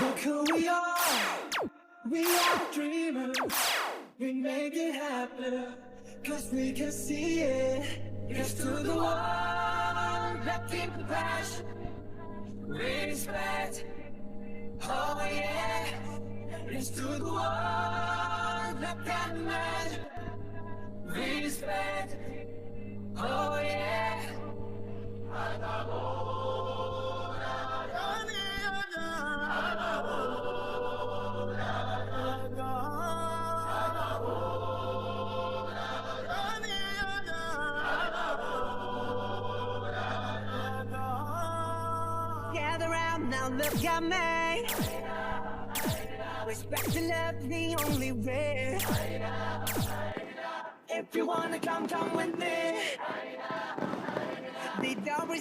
Look who we are dreamers. We make it happen, cause we can see it. Here's to the one that keep the passion, respect, oh yeah. Here's to the one that can imagine, respect, oh yeah. Gather round now, look at me. Respect and love the only way. If you wanna come with me. The door is